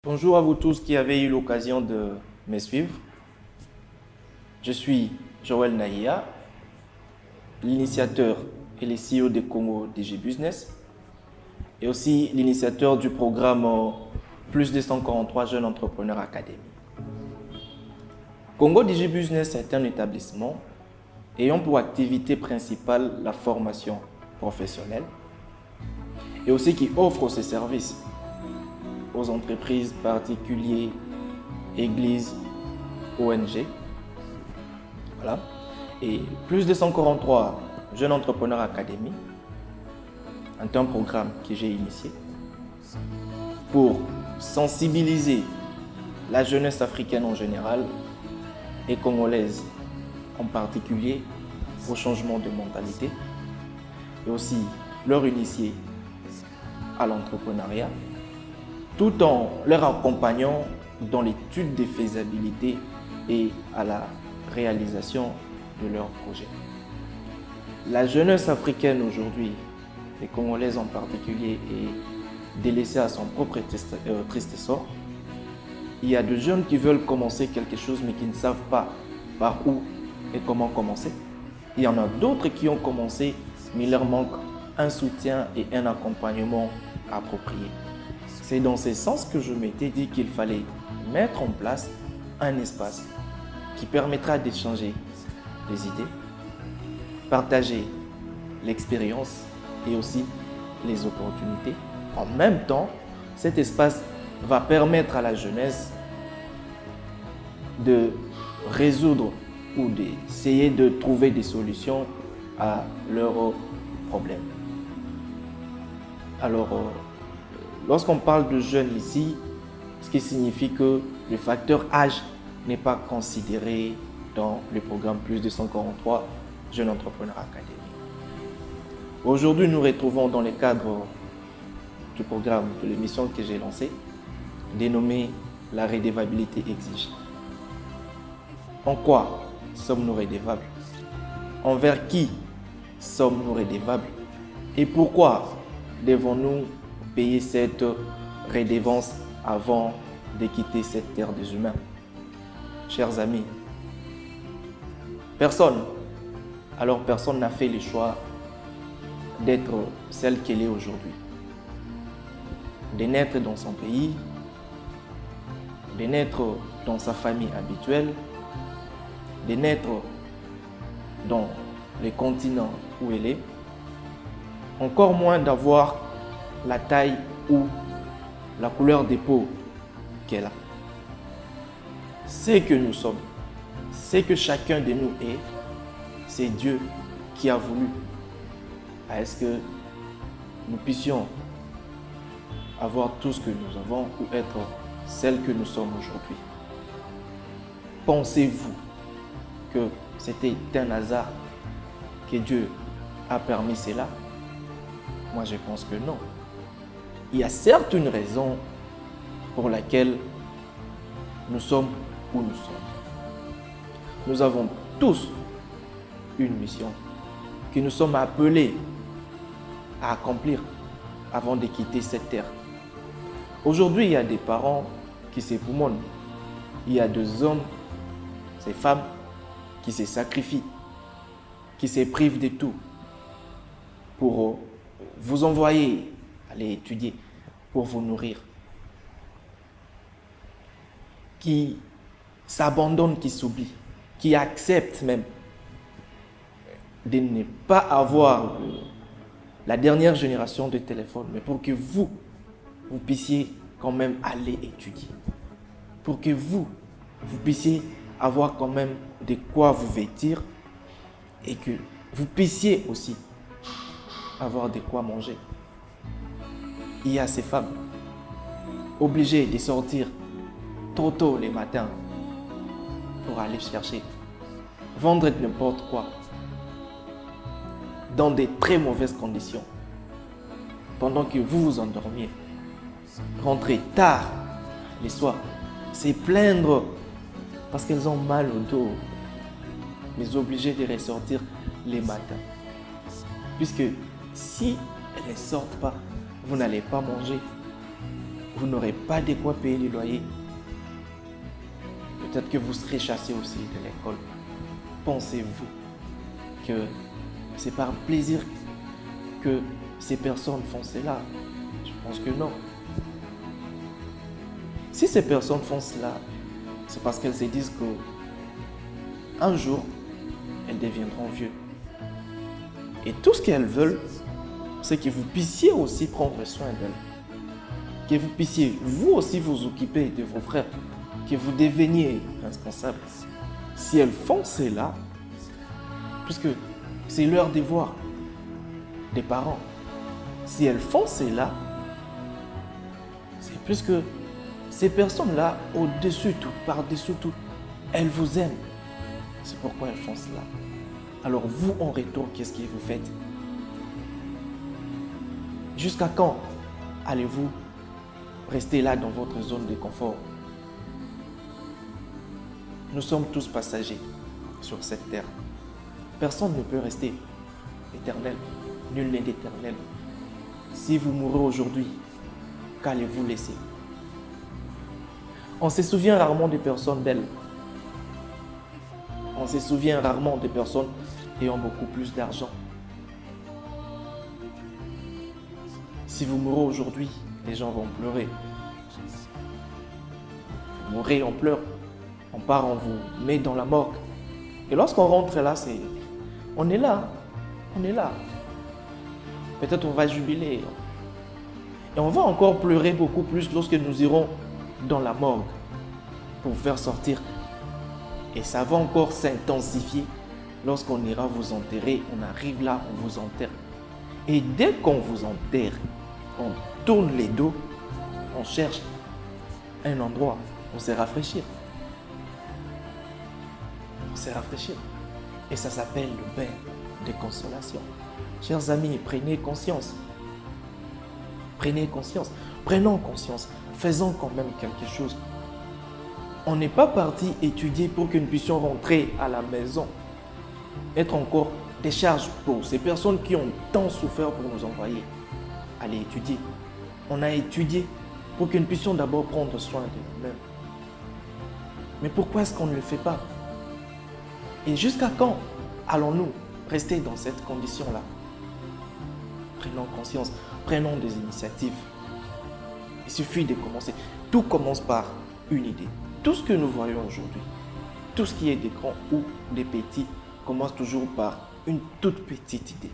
Bonjour à vous tous qui avez eu l'occasion de me suivre. Je suis Joël Naïa, l'initiateur et le CEO de Congo DG Business et aussi l'initiateur du programme Plus de 143 Jeunes Entrepreneurs Academy. Congo DG Business est un établissement ayant pour activité principale la formation professionnelle et aussi qui offre ses services aux entreprises, particuliers, églises, ONG. Voilà. Et Plus de 143 Jeunes Entrepreneurs Academy est un programme que j'ai initié pour sensibiliser la jeunesse africaine en général et congolaise en particulier au changement de mentalité et aussi leur initier à l'entrepreneuriat, tout en leur accompagnant dans l'étude des faisabilités et à la réalisation de leurs projets. La jeunesse africaine aujourd'hui, et congolaise en particulier, est délaissée à son propre triste sort. Il y a de jeunes qui veulent commencer quelque chose mais qui ne savent pas par où et comment commencer. Il y en a d'autres qui ont commencé mais il leur manque un soutien et un accompagnement approprié. C'est dans ce sens que je m'étais dit qu'il fallait mettre en place un espace qui permettra d'échanger les idées, partager l'expérience et aussi les opportunités. En même temps, cet espace va permettre à la jeunesse de résoudre ou d'essayer de trouver des solutions à leurs problèmes. Alors, lorsqu'on parle de jeunes ici, ce qui signifie que le facteur âge n'est pas considéré dans le programme Plus de 143 Jeunes Entrepreneurs Academy. Aujourd'hui, nous retrouvons dans le cadre du programme de l'émission que j'ai lancée, dénommée La redevabilité exige. En quoi sommes-nous redevables? Envers qui sommes-nous redevables? Et pourquoi devons-nous payer cette redevance avant de quitter cette terre des humains? Chers amis, personne n'a fait le choix d'être celle qu'elle est aujourd'hui. De naître dans son pays, de naître dans sa famille habituelle, de naître dans le continent où elle est, encore moins d'avoir la taille ou la couleur de peau qu'elle a. Ce que nous sommes, ce que chacun de nous est, c'est Dieu qui a voulu à ce que nous puissions avoir tout ce que nous avons ou être celle que nous sommes aujourd'hui. Pensez-vous que c'était un hasard que Dieu a permis cela? Moi, je pense que non. Il y a certes une raison pour laquelle nous sommes où nous sommes. Nous avons tous une mission que nous sommes appelés à accomplir avant de quitter cette terre. Aujourd'hui, il y a des parents qui s'époumonnent. Il y a des hommes, ces femmes qui se sacrifient, qui se privent de tout pour vous envoyer aller étudier, pour vous nourrir, qui s'abandonnent, qui s'oublient, qui acceptent même de ne pas avoir la dernière génération de téléphone, mais pour que vous puissiez quand même aller étudier, pour que vous puissiez avoir quand même de quoi vous vêtir et que vous puissiez aussi avoir de quoi manger. Il y a ces femmes obligées de sortir trop tôt les matins pour aller chercher, vendre n'importe quoi dans de très mauvaises conditions pendant que vous vous endormiez, rentrer tard les soirs, se plaindre parce qu'elles ont mal au dos, mais obligées de ressortir les matins. Puisque si elles ne sortent pas, vous n'allez pas manger, vous n'aurez pas de quoi payer les loyers. Peut-être que vous serez chassé aussi de l'école. Pensez-vous que c'est par plaisir que ces personnes font cela? Je pense que non. Si ces personnes font cela, c'est parce qu'elles se disent qu'un jour, elles deviendront vieux. Et tout ce qu'elles veulent, c'est que vous puissiez aussi prendre soin d'elles. Que vous puissiez, vous aussi, vous occuper de vos frères. Que vous deveniez responsables. Si elles font cela, puisque c'est leur devoir des parents, si elles font cela, c'est puisque ces personnes-là, au-dessus tout, par-dessus tout, elles vous aiment. C'est pourquoi elles font cela. Alors vous, en retour, qu'est-ce que vous faites? Jusqu'à quand allez-vous rester là dans votre zone de confort? Nous sommes tous passagers sur cette terre. Personne ne peut rester éternel. Nul n'est éternel. Si vous mourrez aujourd'hui, qu'allez-vous laisser? On se souvient rarement des personnes belles. On se souvient rarement des personnes ayant beaucoup plus d'argent. Si vous mourrez aujourd'hui, les gens vont pleurer. Vous mourrez, on pleure. On part, on vous met dans la morgue. Et lorsqu'on rentre là, on est là. On est là. Peut-être on va jubiler. Et on va encore pleurer beaucoup plus lorsque nous irons dans la morgue pour vous faire sortir. Et ça va encore s'intensifier lorsqu'on ira vous enterrer. On arrive là, on vous enterre. Et dès qu'on vous enterre, on tourne les dos, on cherche un endroit, on se rafraîchir. On se rafraîchir. Et ça s'appelle le bain de consolation. Chers amis, prenez conscience. Prenez conscience. Prenons conscience. Faisons quand même quelque chose. On n'est pas parti étudier pour que nous puissions rentrer à la maison. Être encore des charges pour ces personnes qui ont tant souffert pour nous envoyer. Aller étudier. On a étudié pour que nous puissions d'abord prendre soin de nous-mêmes. Mais pourquoi est-ce qu'on ne le fait pas? Et jusqu'à quand allons-nous rester dans cette condition-là? Prenons conscience, prenons des initiatives. Il suffit de commencer. Tout commence par une idée. Tout ce que nous voyons aujourd'hui, tout ce qui est des grands ou des petits, commence toujours par une toute petite idée.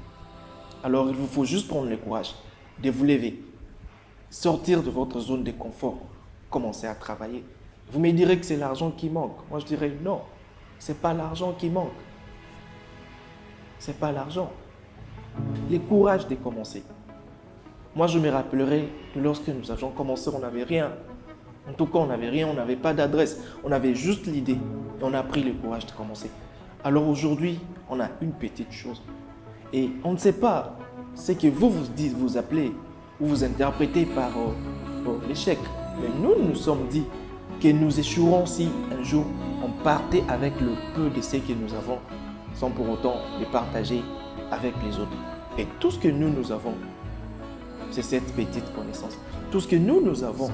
Alors il vous faut juste prendre le courage de vous lever, sortir de votre zone de confort, commencer à travailler. Vous me direz que c'est l'argent qui manque. Moi je dirais non, ce n'est pas l'argent qui manque. Ce n'est pas l'argent. Le courage de commencer. Moi je me rappellerai que lorsque nous avions commencé, on n'avait rien. En tout cas, on n'avait rien, on n'avait pas d'adresse. On avait juste l'idée et on a pris le courage de commencer. Alors aujourd'hui, on a une petite chose. Et on ne sait pas ce que vous dites, vous appelez ou vous interprétez par l'échec. Mais nous nous sommes dit que nous échouerons si un jour on partait avec le peu de ce que nous avons sans pour autant les partager avec les autres. Et tout ce que nous avons, c'est cette petite connaissance. Tout ce que nous avons,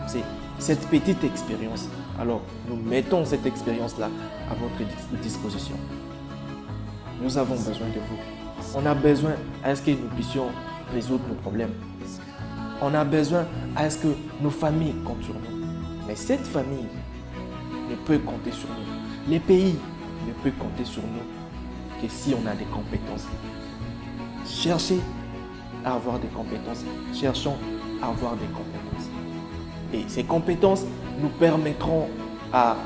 c'est cette petite expérience. Alors, nous mettons cette expérience-là à votre disposition. Nous avons besoin de vous. On a besoin à ce que nous puissions résoudre nos problèmes. On a besoin à ce que nos familles comptent sur nous. Mais cette famille ne peut compter sur nous. Les pays ne peuvent compter sur nous que si on a des compétences. Cherchez à avoir des compétences. Cherchons à avoir des compétences. Et ces compétences nous permettront à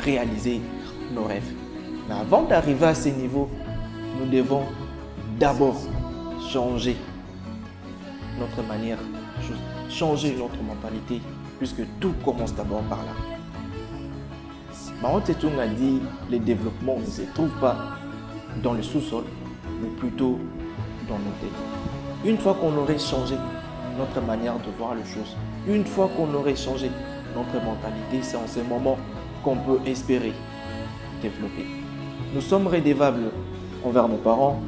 réaliser nos rêves. Mais avant d'arriver à ce niveau, nous devons d'abord changer notre manière, changer notre mentalité, puisque tout commence d'abord par là. Mao Tse-tung a dit le développement ne se trouve pas dans le sous-sol, mais plutôt dans nos têtes. Une fois qu'on aurait changé notre manière de voir les choses, une fois qu'on aurait changé notre mentalité, c'est en ce moment qu'on peut espérer développer. Nous sommes redevables envers nos parents,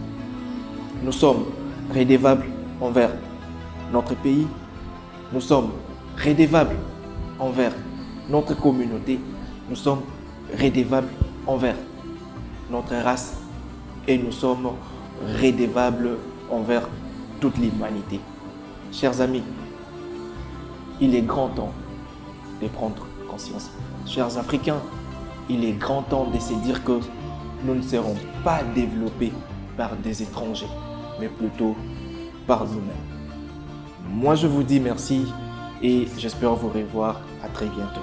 nous sommes redevables envers notre pays, Nous sommes redevables envers notre communauté. Nous sommes redevables envers notre race. Et nous sommes redevables envers toute l'humanité. Chers amis, il est grand temps de prendre conscience. Chers Africains, il est grand temps de se dire que nous ne serons pas développés par des étrangers, mais plutôt par nous-mêmes. Moi, je vous dis merci et j'espère vous revoir à très bientôt.